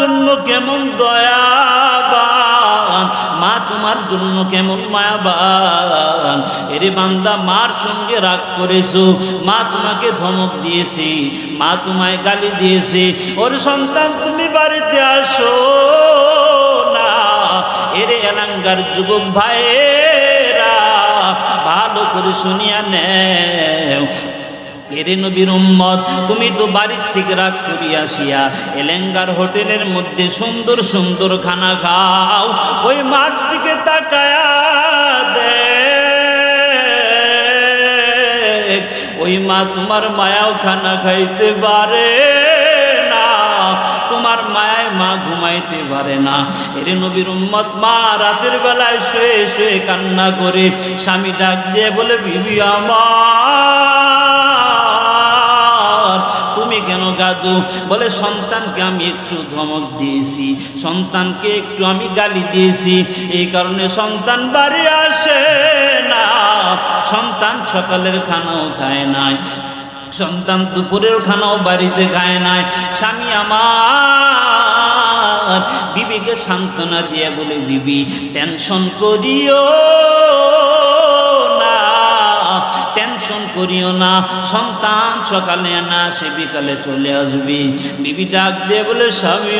জন্য কেমন দয়াবান, মা তোমার জন্য কেমন মায়াবান। এরে বান্দা, মার সঙ্গে রাগ করেছো, মা তোমাকে ধমক দিয়েছে, মা তোমায় গালি দিয়েছে, ওর সন্তান তুমি বাড়িতে আসো না। এরে এলাঙ্গার যুবক ভাইয়েরা, ভালো করে শুনিয়া নেও। এরে নবীর উম্মত, তুমি তো বাড়ির থেকে রাগ করিয়া আসিয়া এলেঙ্গার হোটেলের মধ্যে সুন্দর সুন্দর খানা খাও, ওই মার দিকে তাকায়া দে, ওই মা তোমার মায়াও খানা খাইতে পারে না, তোমার মায়ায় মা ঘুমাইতে পারে না। এরে নবীর উম্মত, মা রাতের বেলায় শুয়ে শুয়ে কান্না করে, স্বামী ডাক দিয়ে বলে, বিবি আমার তুমি কেন কাঁদো? বলে, সন্তানকে আমি একটু ধমক দিয়েছি, সন্তানকে একটু আমি গালি দিয়েছি, এই কারণে সন্তান বাড়ি আসে না, সন্তান সকালের খানাও খায় নাই, সন্তান দুপুরের খানাও বাড়িতে খায় নাই। স্বামী আমার বিবিকে সান্ত্বনা দিয়ে বলে, বিবি টেনশন করিও না, টেনশন করিও না, সন্তান সকালে না সে বিকালে চলে আসবে। বিবি ডাক দিয়ে বলে, স্বামী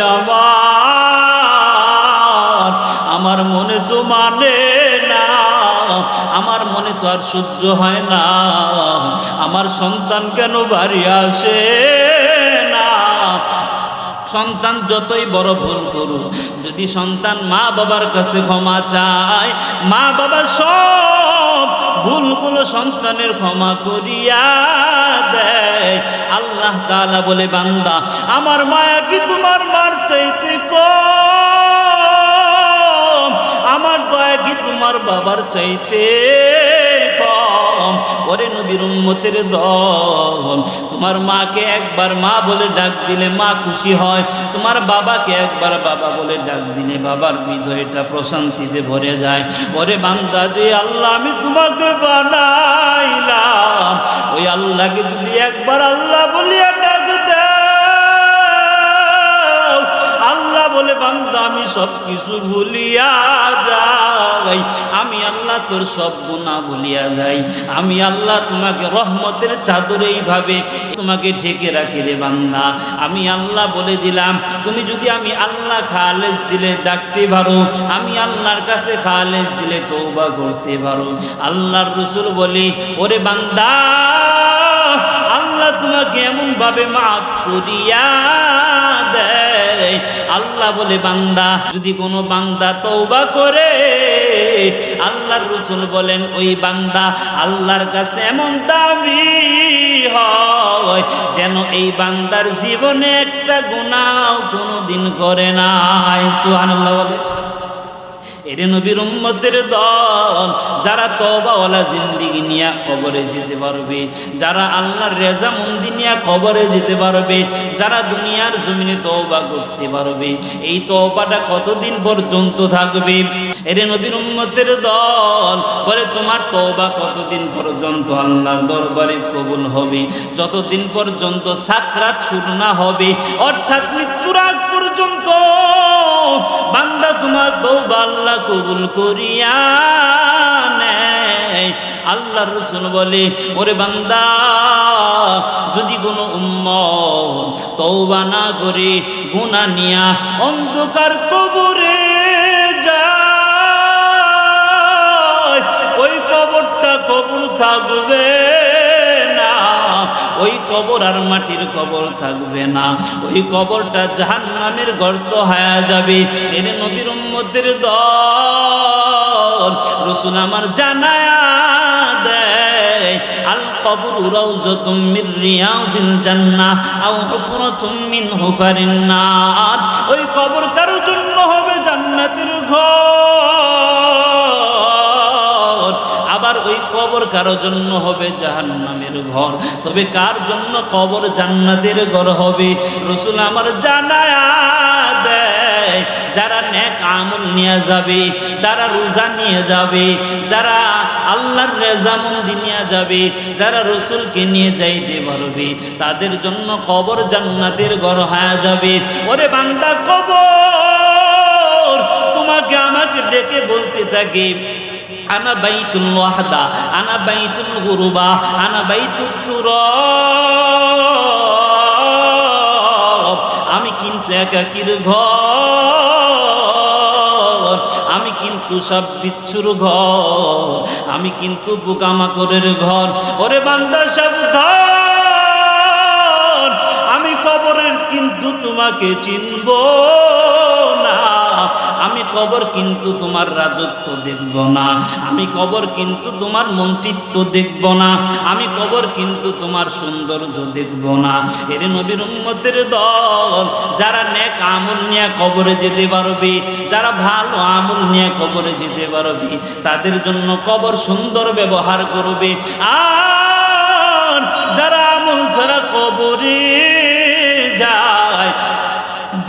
আমার মনে তো মানে না, আমার মনে তো আর সহ্য হয় না, আমার সন্তান কেন বাড়ি আসে না? সন্তান যতই বড় ভুল করুক, যদি সন্তান মা বাবার কাছে ক্ষমা চায়, মা বাবা সব ভুলগুলো সন্তানের ক্ষমা করিয়া দেয়। আল্লাহ তাআলা বলে, বান্দা আমার মায়া কি তোমার মার চাইতে কম? আমার দয়া কি তোমার বাবার চাইতে কম? ওরে নবীর উম্মতের দল, তোমার মাকে একবার মা বলে ডাক দিলে মা খুশি হয়, তোমার বাবাকে একবার বাবা বলে ডাক দিলে বাবার হৃদয়টা প্রশান্তিতে ভরে যায়। ওরে বান্দা, যে আল্লাহ আমি তোমাকে বানাইলাম, ওই আল্লাহকে যদি একবার আল্লাহ বলিয়া ডাক দাও, আল্লাহ বলে, বান্দা আমি সব কিছু ভুলিয়া যাই, আমি আল্লাহ তোর সব গুনাহ ভুলিয়া যাই, আমি আল্লাহ তোমাকে রহমতের চাদরে এইভাবে তোমাকে ঢেকে রাখি রে বান্দা। আমি আল্লাহ বলে দিলাম, তুমি যদি আমি আল্লাহ খালেস দিলে ডাকতে পারো, আমি আল্লাহর কাছে খালেস দিলে তওবা করতে পারো। আল্লাহর রাসূল বলি, ওরে বান্দা আল্লাহ তোমাকে এমন ভাবে মাফ করিয়া দেয়। আল্লাহ বলে, বান্দা যদি কোনো বান্দা তওবা করে, আল্লাহর রাসূল বলেন ওই বান্দা আল্লাহর কাছে এমন দামি হয় যেন এই বান্দার জীবনে একটা গুনাহ কোনোদিন করে নাই। সুবহানাল্লাহ বলে। এরে নবীর উম্মতের দল, যারা তওবাওয়ালা জিন্দেগি নিয়ে কবরে যেতে পারবে, যারা আল্লাহর রেজামন্দি নিয়ে কবরে যেতে পারবে, যারা দুনিয়ার জমিনে তওবা করতে পারবে, এই তওবাটা কতদিন পর্যন্ত থাকবে? এরে নবীর উম্মতের দল বলে, তোমার তওবা কতদিন পর্যন্ত আল্লাহর দরবারে কবুল হবে? যতদিন পর্যন্ত সাকরাত শুরু না হবে, অর্থাৎ মৃত্যুর আগ পর্যন্ত বান্দা তোমার তওবা আল্লাহ কবুল করিয়া নেয়। আল্লাহর রাসূল বলে, ওরে বান্দা যদি কোনো উম্মত তওবা না করে গুনাহ নিয়া অন্ধকার কবরে যায়, ওই কবরটা কবর থাকবে না, ওই কবর আর মাটির কবর থাকবে না, ওই কবরটা জাহান্নামের গর্ত হয়ে যাবে। এর নবীর উম্মতের দল, রাসূল আমার জানায়া দেয়, আল কবর রাউযাতুম মির রিয়াজিল জান্নাহ আও হুফরাতুম মিন হুফারিন নার। ওই কবর কারো জন্য হবে জান্নাতের ঘর, আবার ওই কবর কারো জন্য হবে জাহান্নামের ঘর। তবে কার জন্য কবর জান্নাতের ঘর হবে? রাসূল আমার জানায়া দেয়, যারা নেক আমল নিয়ে যাবে, যারা রোজা নিয়ে যাবে, যারা আল্লাহর রেজামন্দি নিয়ে যাবে, যারা রসুলকে নিয়ে যাইতে পারবে, তাদের জন্য কবর জান্নাতের ঘর হয়ে যাবে। ওরে বান্দা, কবর তোমাকে আমাকে ডেকে বলতে থাকে, আনা বাইতুল ওয়াহদা, আনা বাইতুল গুরবা, আনা বাইতুত তুরাব। আমি কিন্তু একাকির ঘর, আমি কিন্তু সব বিচ্ছুর ঘর, আমি কিন্তু পোকামাকড়ের ঘর। ওরে বান্দা সাবধান, আমি কবরের কিন্তু তোমাকে চিনব না। আমি কবর কিন্তু তোমার রাজত্ব দেখব না, আমি কবর কিন্তু তোমার মন্ত্রিত্ব দেখব না, আমি কবর কিন্তু তোমার সৌন্দর্য দেখব না। এর নবীর উম্মতের দল, যারা নেক আমল নিয়ে কবরে যেতে পারবে, যারা ভালো আমল নিয়ে কবরে যেতে পারবে, তাদের জন্য কবর সুন্দর ব্যবহার করবে। আর যারা আমল ছাড়া কবরে যায়,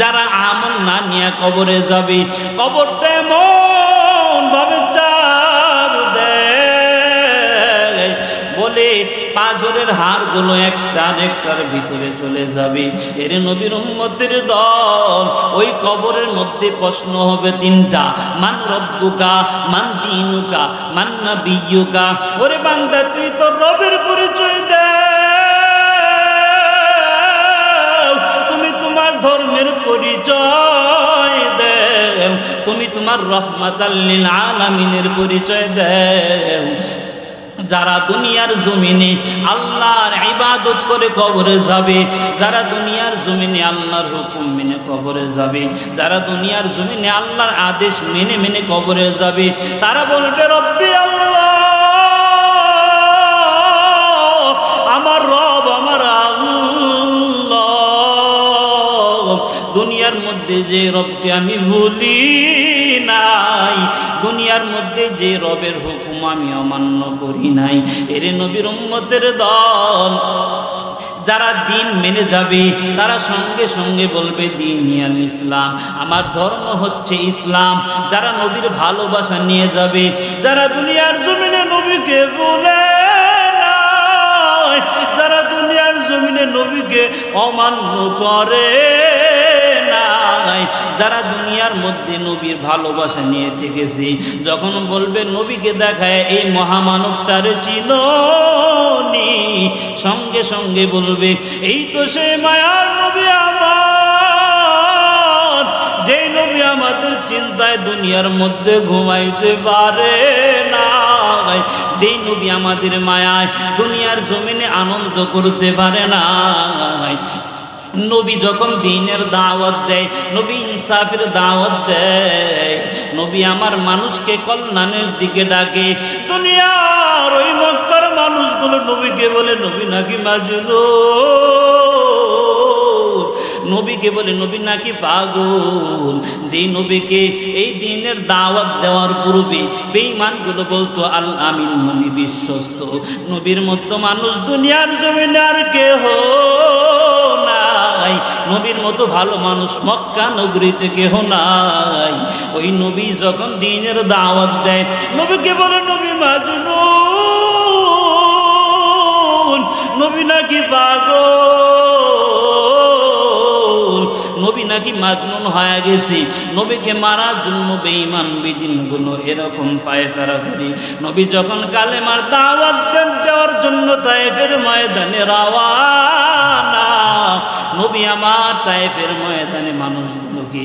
যারা আমল না নিয়ে কবরে যাবে, কবরটা এমন ভাবে চাপ দেয় বলে পাঁজরের হাড়গুলো একটার একটার ভিতরে চলে যাবে। এর নবীর উম্মতের দল, ওই কবরের মধ্যে প্রশ্ন হবে তিনটা, মান রব্বুকা, মান দীনুকা, মান নাবিয়্যুকা। ওরে বান্দা, তুই তোর রবের পরিচয় দে, ধর্মের পরিচয় দেও, তুমি তোমার রহমাতাল লিল আলামিনের পরিচয় দেও। যারা দুনিয়ার জমিনে আল্লাহর ইবাদত করে কবরে যাবে, যারা দুনিয়ার জমিনে আল্লাহর হুকুম মেনে কবরে যাবে, যারা দুনিয়ার জমিনে আল্লাহর আদেশ মেনে মেনে কবরে যাবে, তারা বলবে, রব্বি আল্লাহ, আমার রব, আমার আল্লাহ। দুনিয়ার মধ্যে যে রবকে আমি ভুলি নাই, দুনিয়ার মধ্যে যে রবের হুকুম আমি অমান্য করি নাই। এর নবীর উম্মতের দল, যারা দিন মেনে যাবে, তারা সঙ্গে সঙ্গে বলবে দীনিয়াল ইসলাম, আমার ধর্ম হচ্ছে ইসলাম। যারা নবীর ভালোবাসা নিয়ে যাবে, যারা দুনিয়ার জমিনে নবীকে ভুলে নাই, যারা দুনিয়ার জমিনে নবীকে অমান্য করে, যারা দুনিয়ার মধ্যে নবীর ভালোবাসা নিয়ে থেকেছে, যখন বলবে নবীকে দেখায় এই মহামানবটারে চিনোনি, সঙ্গে সঙ্গে বলবে, এই তো সে মায়ার নবী আমার, যেই নবী আমাদের চিন্তায় দুনিয়ার মধ্যে ঘুমাইতে পারে না, যেই নবী আমাদের মায়ায় দুনিয়ার জমিনে আনন্দ করতে পারে না। নবী যখন দ্বীনের দাওয়াত দেয়, নবী ইনসাফের দাওয়াত দেয়, নবী আমার মানুষকে কল্যাণের দিকে ডাকে, দুনিয়ার ওই মক্কার মানুষগুলো নবীকে বলে নবী নাকি মাজনুন, নবীকে বলে নবী নাকি পাগল। যেই নবীকে এই দ্বীনের দাওয়াত দেওয়ার পূর্বে বেঈমানগুলো বলতো আল আমিন, নবী বিশ্বস্ত। নবীর মতো মানুষ দুনিয়ার জমিনে আর কেহ নাই, নবীর মতো ভালো মানুষ মক্কা নগরীতে কেহ নাই। ওই নবী যখন দ্বীনের দাওয়াত দেয়, নবীকে বলে নবী মাজনুন, নবী নাকি পাগল, নবী নাকি মাজনুন হয়ে গেছে। নবীকে মারার জন্য বেঈমান বিদিনগুলো এরকম পায়তারা করি। নবী যখন কালেমার দাওয়াত দেওয়ার জন্য তায়েফের ময়দানে রওয়ানা, নবী আমার তায়েফের ময়দানে মানুষগুলোকে